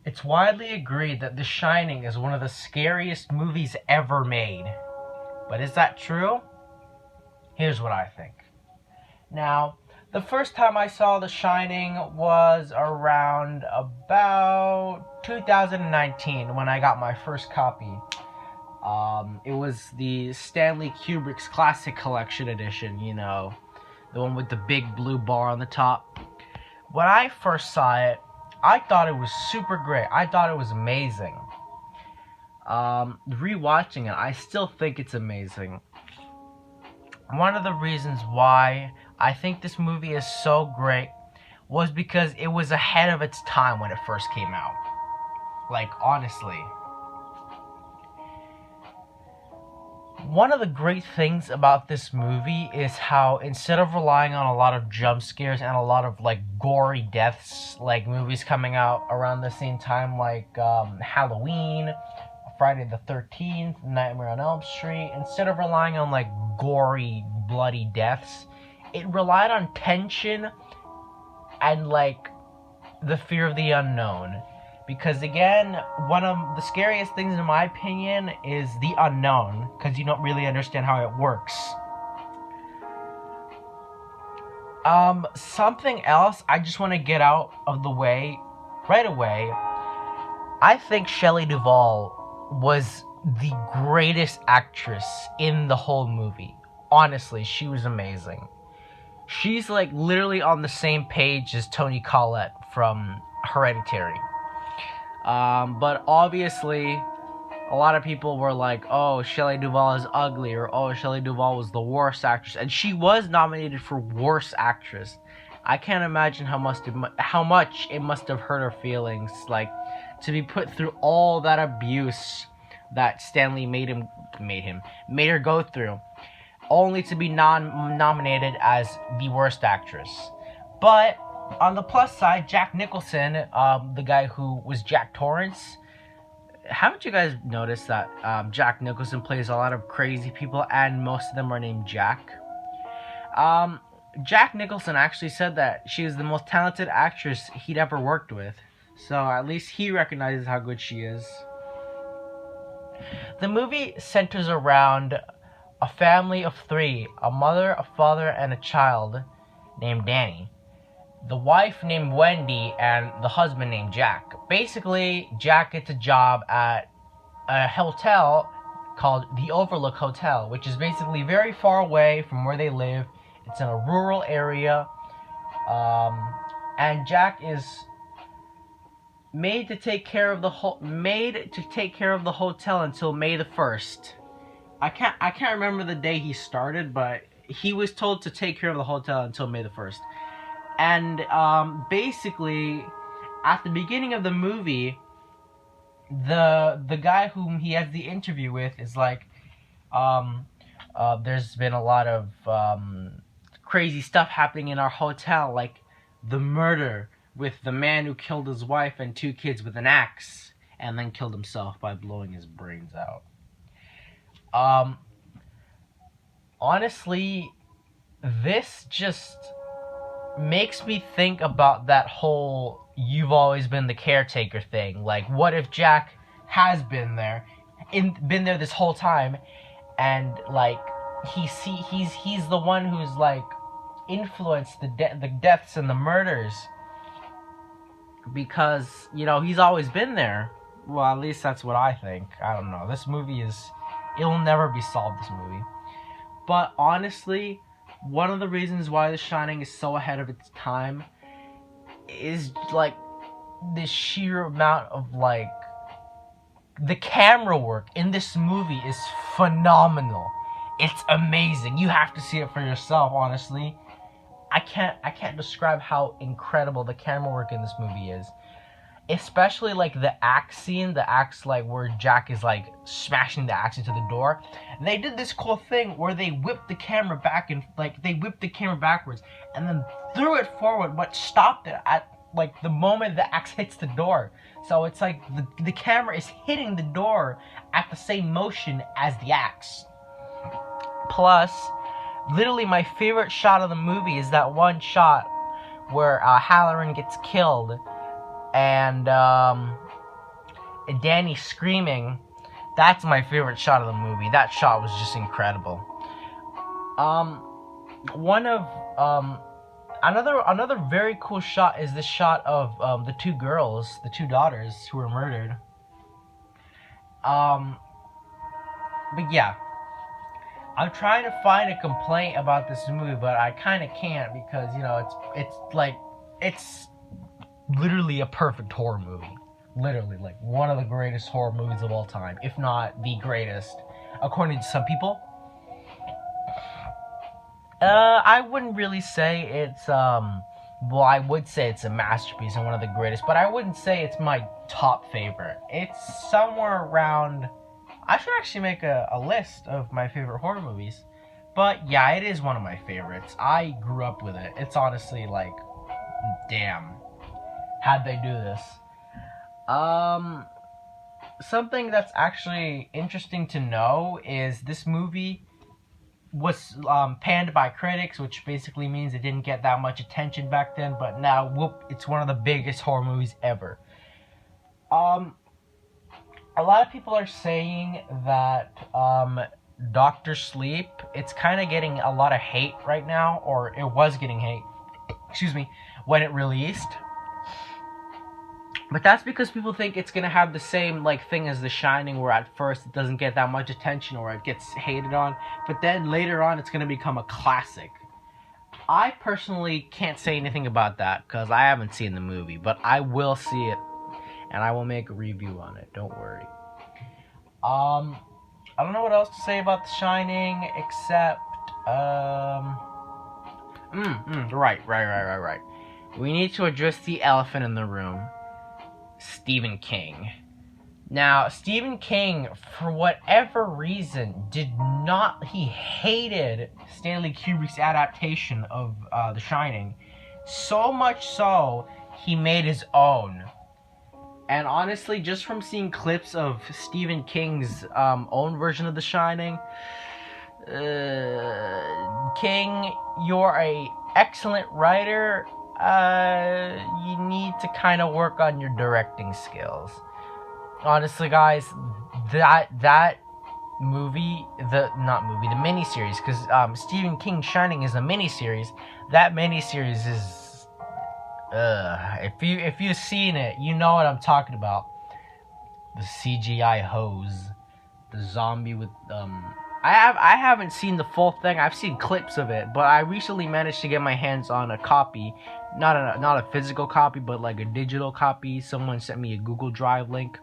It's widely agreed that The Shining is one of the scariest movies ever made. But is that true? Here's what I think. Now, the first time I saw The Shining was around about 2019 when I got my first copy. It was the Stanley Kubrick's Classic Collection edition, the one with the big blue bar on the top. When I first saw it, I thought it was super great. I thought it was amazing. Rewatching it, I still think it's amazing. One of the reasons why I think this movie is so great was because it was ahead of its time when it first came out. Like, honestly. One of the great things about this movie is how instead of relying on a lot of jump scares and a lot of gory deaths, like movies coming out around the same time, like Halloween, Friday the 13th, Nightmare on Elm Street, instead of relying on gory, bloody deaths, it relied on tension and the fear of the unknown. Because again, one of the scariest things in my opinion is the unknown, because you don't really understand how it works. Something else I just want to get out of the way right away. I think Shelley Duvall was the greatest actress in the whole movie. Honestly, she was amazing. She's literally on the same page as Toni Collette from Hereditary. But obviously, a lot of people were like, oh, Shelley Duvall is ugly, or oh, Shelley Duvall was the worst actress. And she was nominated for worst actress. I can't imagine how much it must have hurt her feelings, to be put through all that abuse that Stanley made her go through, only to be nominated as the worst actress. But on the plus side, Jack Nicholson, the guy who was Jack Torrance, haven't you guys noticed that Jack Nicholson plays a lot of crazy people and most of them are named Jack? Jack Nicholson actually said that she is the most talented actress he'd ever worked with. So at least he recognizes how good she is. The movie centers around a family of three, a mother, a father, and a child named Danny. The wife named Wendy and the husband named Jack. Basically, Jack gets a job at a hotel called the Overlook Hotel, which is basically very far away from where they live. It's in a rural area, and Jack is made to take care of the hotel until May the 1st. I can't remember the day he started, but he was told to take care of the hotel until May the 1st. And basically, at the beginning of the movie, the guy whom he has the interview with is there's been a lot of crazy stuff happening in our hotel, like the murder with the man who killed his wife and two kids with an axe, and then killed himself by blowing his brains out. Honestly, this just makes me think about that whole "you've always been the caretaker" thing. What if Jack has been there this whole time, and he's the one who's influenced the deaths and the murders, because he's always been there. Well, at least that's what I think. I don't know. This movie it'll never be solved, this movie. But honestly, one of the reasons why The Shining is so ahead of its time is the sheer amount of the camera work in this movie is phenomenal. It's amazing. You have to see it for yourself, honestly. I can't describe how incredible the camera work in this movie is. Especially the axe scene, where Jack is smashing the axe into the door. They did this cool thing where they whipped the camera back and they whipped the camera backwards and then threw it forward, but stopped it at the moment the axe hits the door. So it's the camera is hitting the door at the same motion as the axe. Plus, literally my favorite shot of the movie is that one shot where Halloran gets killed, and Danny screaming, that's my favorite shot of the movie. That shot was just incredible. One of another very cool shot is this shot of the two girls, the two daughters who were murdered. But yeah, I'm trying to find a complaint about this movie, but I kind of can't because it's literally a perfect horror movie. Literally, like one of the greatest horror movies of all time, if not the greatest, according to some people. I wouldn't really say it's well, I would say it's a masterpiece and one of the greatest, but I wouldn't say it's my top favorite. It's somewhere around. I should actually make a list of my favorite horror movies. But yeah, it is one of my favorites. I grew up with it. It's honestly like, damn, how'd they do this? Something that's actually interesting to know is this movie was panned by critics, which basically means it didn't get that much attention back then, but now, whoop, it's one of the biggest horror movies ever. A lot of people are saying that Doctor Sleep, it's kind of getting a lot of hate right now, or it was getting hate, when it released. But that's because people think it's gonna have the same thing as The Shining, where at first it doesn't get that much attention or it gets hated on, but then later on it's gonna become a classic. I personally can't say anything about that because I haven't seen the movie, but I will see it and I will make a review on it. Don't worry. I don't know what else to say about The Shining except right. We need to address the elephant in the room. Stephen King. Now, Stephen King, for whatever reason, he hated Stanley Kubrick's adaptation of The Shining. So much so, he made his own. And honestly, just from seeing clips of Stephen King's own version of The Shining, King, you're an excellent writer. You need to kind of work on your directing skills. Honestly, guys, that movie, the miniseries, because Stephen King's Shining is a miniseries. That miniseries is, if you've seen it, you know what I'm talking about. The CGI hose, the zombie with I haven't seen the full thing. I've seen clips of it, but I recently managed to get my hands on a copy, not a physical copy, but like a digital copy. Someone sent me a Google Drive link,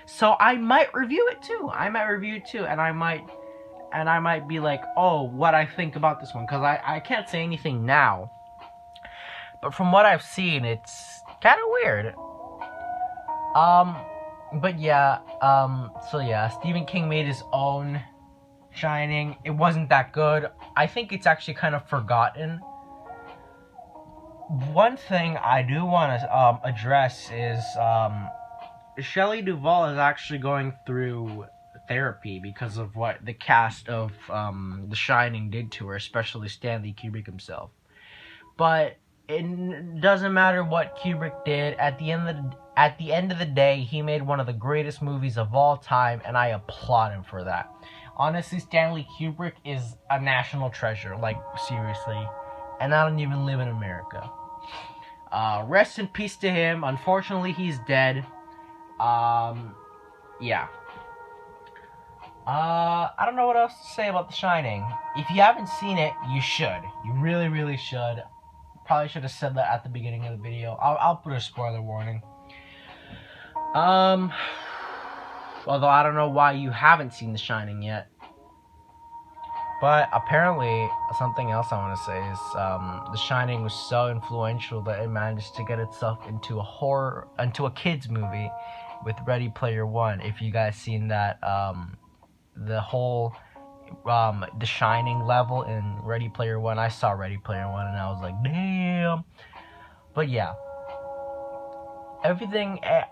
so I might review it too. And I might be like, oh, what I think about this one, because I can't say anything now. But from what I've seen, it's kind of weird. But yeah, so yeah, Stephen King made his own Shining. It wasn't that good. I think it's actually kind of forgotten. One thing I do want to address is Shelley Duvall is actually going through therapy because of what the cast of The Shining did to her, especially Stanley Kubrick himself. But it doesn't matter what Kubrick did. At the end of the day, he made one of the greatest movies of all time, and I applaud him for that. Honestly, Stanley Kubrick is a national treasure, like, seriously. And I don't even live in America. Rest in peace to him. Unfortunately, he's dead. Yeah. I don't know what else to say about The Shining. If you haven't seen it, you should. You really, really should. Probably should have said that at the beginning of the video. I'll put a spoiler warning. Although I don't know why you haven't seen The Shining yet. But apparently, something else I want to say is The Shining was so influential that it managed to get itself into a kids movie with Ready Player One. If you guys seen that, the whole The Shining level in Ready Player One. I saw Ready Player One and I was like, damn. But yeah.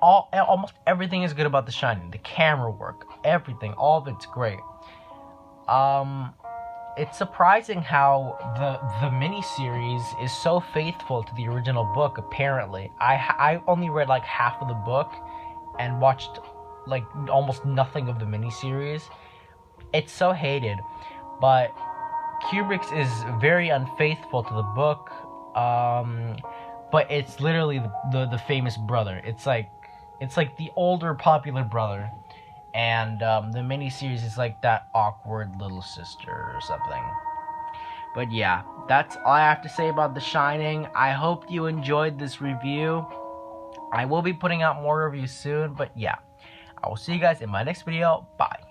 Almost everything is good about The Shining. The camera work, everything, all of it's great. It's surprising how the miniseries is so faithful to the original book. Apparently, I only read like half of the book and watched like almost nothing of the miniseries. It's so hated, but Kubrick is very unfaithful to the book. But it's literally the famous brother. It's like the older popular brother, and the miniseries is like that awkward little sister or something. But yeah, that's all I have to say about The Shining. I hope you enjoyed this review. I will be putting out more reviews soon, but yeah, I will see you guys in my next video. Bye.